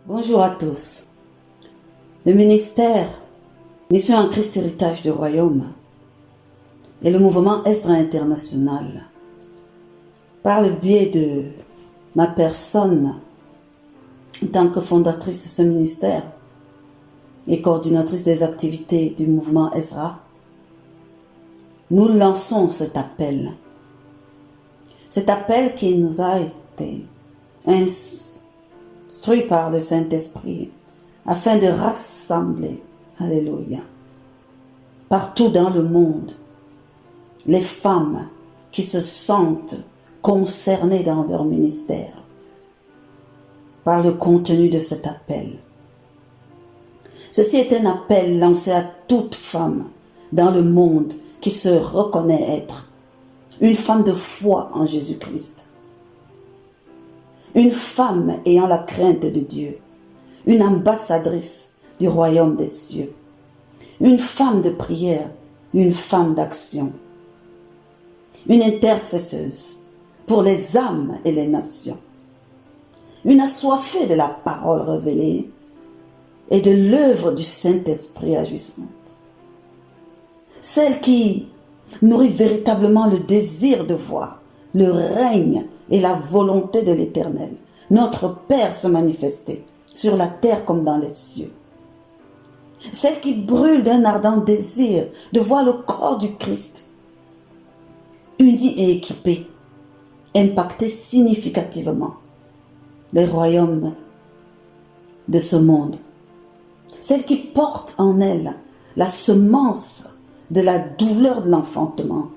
Bonjour à tous. Le ministère Mission en Christ Héritage du Royaume et le mouvement Esdra International, par le biais de ma personne en tant que fondatrice de ce ministère et coordinatrice des activités du mouvement Esdra, nous lançons cet appel. Cet appel qui nous a été instruit par le Saint-Esprit afin de rassembler, alléluia, partout dans le monde, les femmes qui se sentent concernées dans leur ministère par le contenu de cet appel. Ceci est un appel lancé à toute femme dans le monde qui se reconnaît être une femme de foi en Jésus-Christ, une femme ayant la crainte de Dieu, une ambassadrice du royaume des cieux, une femme de prière, une femme d'action, une intercesseuse pour les âmes et les nations, une assoiffée de la parole révélée et de l'œuvre du Saint-Esprit agissante, celle qui nourrit véritablement le désir de voir le règne et la volonté de l'Éternel, notre Père, se manifester sur la terre comme dans les cieux. Celle qui brûle d'un ardent désir de voir le corps du Christ uni et équipé, impacter significativement les royaumes de ce monde. Celle qui porte en elle la semence de la douleur de l'enfantement.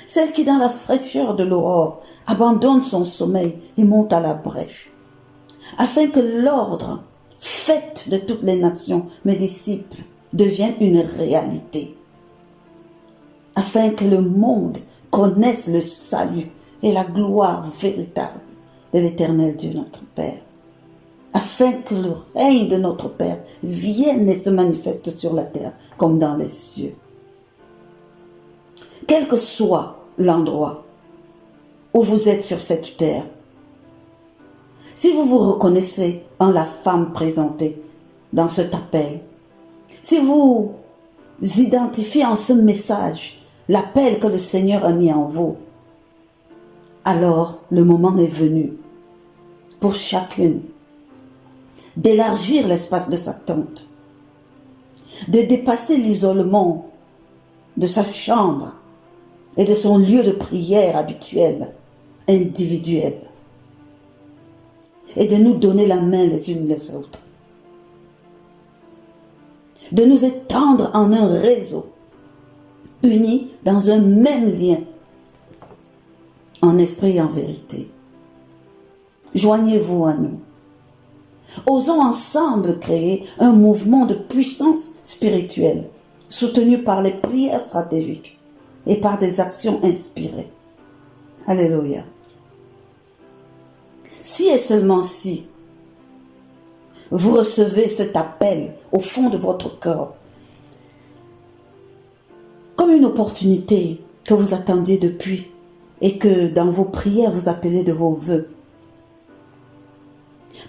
Celle qui, dans la fraîcheur de l'aurore, abandonne son sommeil et monte à la brèche, afin que l'ordre, fête de toutes les nations, mes disciples, devienne une réalité, afin que le monde connaisse le salut et la gloire véritable de l'Éternel Dieu notre Père, afin que le règne de notre Père vienne et se manifeste sur la terre comme dans les cieux. Quel que soit l'endroit où vous êtes sur cette terre, si vous vous reconnaissez en la femme présentée dans cet appel, si vous identifiez en ce message l'appel que le Seigneur a mis en vous, alors le moment est venu pour chacune d'élargir l'espace de sa tente, de dépasser l'isolement de sa chambre et de son lieu de prière habituel, individuel, et de nous donner la main les unes les autres, de nous étendre en un réseau, unis dans un même lien, en esprit et en vérité. Joignez-vous à nous. Osons ensemble créer un mouvement de puissance spirituelle, soutenu par les prières stratégiques et par des actions inspirées. Alléluia. Si et seulement si vous recevez cet appel au fond de votre cœur comme une opportunité que vous attendiez depuis et que dans vos prières vous appelez de vos vœux,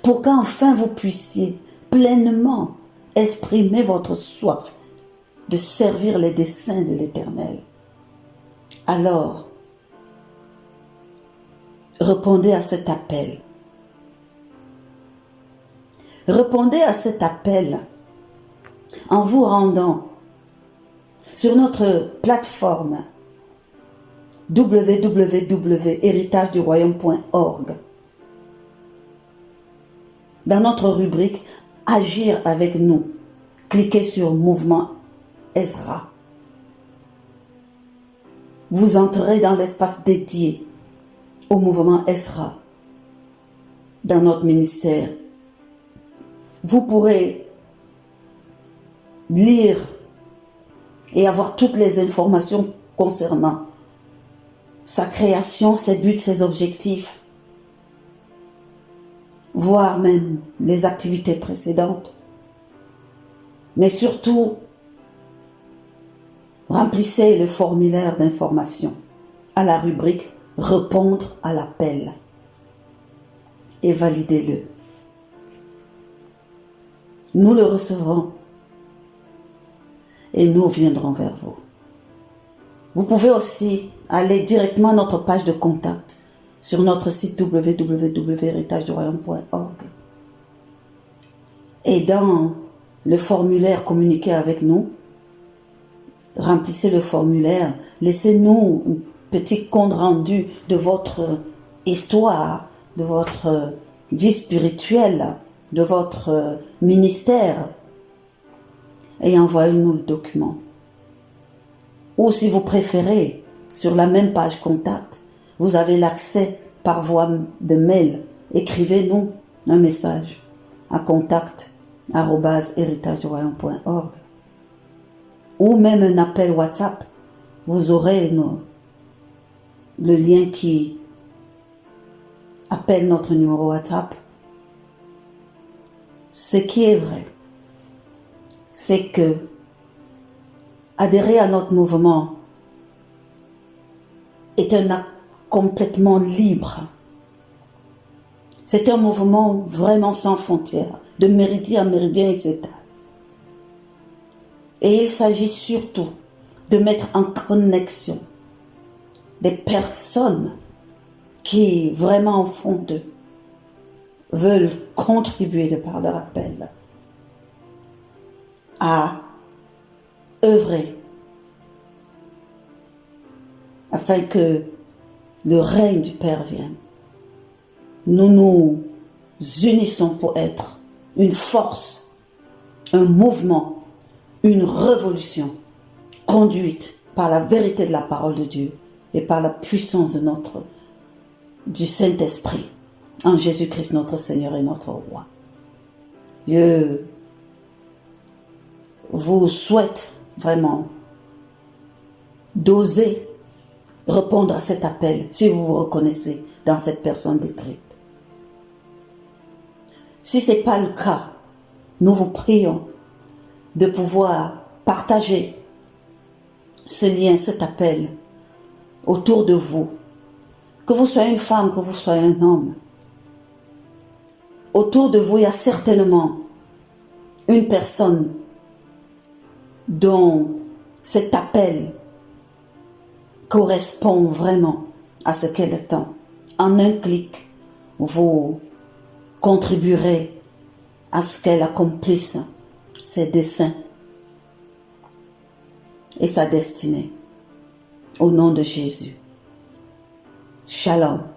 pour qu'enfin vous puissiez pleinement exprimer votre soif de servir les desseins de l'Éternel, alors répondez à cet appel. Répondez à cet appel en vous rendant sur notre plateforme www.héritageduroyaume.org. Dans notre rubrique Agir avec nous, cliquez sur Mouvement Esdra. Vous entrerez dans l'espace dédié au mouvement Esdra dans notre ministère. Vous pourrez lire et avoir toutes les informations concernant sa création, ses buts, ses objectifs, voire même les activités précédentes. Mais surtout, remplissez le formulaire d'information à la rubrique « Répondre à l'appel » et validez-le. nous le recevrons et nous viendrons vers vous. Vous pouvez aussi aller directement à notre page de contact sur notre site www.héritageduroyaume.org. Et dans le formulaire communiqué avec nous, remplissez le formulaire, laissez-nous un petit compte rendu de votre histoire, de votre vie spirituelle, de votre ministère et envoyez-nous le document. Ou si vous préférez, sur la même page contact, vous avez l'accès par voie de mail. Écrivez-nous un message à contact@héritageduroyaume.org ou même un appel WhatsApp. Vous aurez le lien qui appelle notre numéro WhatsApp. Ce qui est vrai, c'est que adhérer à notre mouvement est un acte complètement libre. C'est un mouvement vraiment sans frontières, de méridien à méridien et s'étale. Et il s'agit surtout de mettre en connexion des personnes qui, vraiment au fond d'eux, veulent contribuer de par leur appel à œuvrer afin que le règne du Père vienne. Nous nous unissons pour être une force, un mouvement, une révolution conduite par la vérité de la parole de Dieu et par la puissance du Saint-Esprit en Jésus-Christ notre Seigneur et notre Roi. Je vous souhaite vraiment d'oser répondre à cet appel si vous vous reconnaissez dans cette personne détruite. Si ce n'est pas le cas, nous vous prions de pouvoir partager ce lien, cet appel autour de vous. Que vous soyez une femme, que vous soyez un homme. Autour de vous, il y a certainement une personne dont cet appel correspond vraiment à ce qu'elle attend. En un clic, vous contribuerez à ce qu'elle accomplisse ses desseins et sa destinée. Au nom de Jésus. Shalom.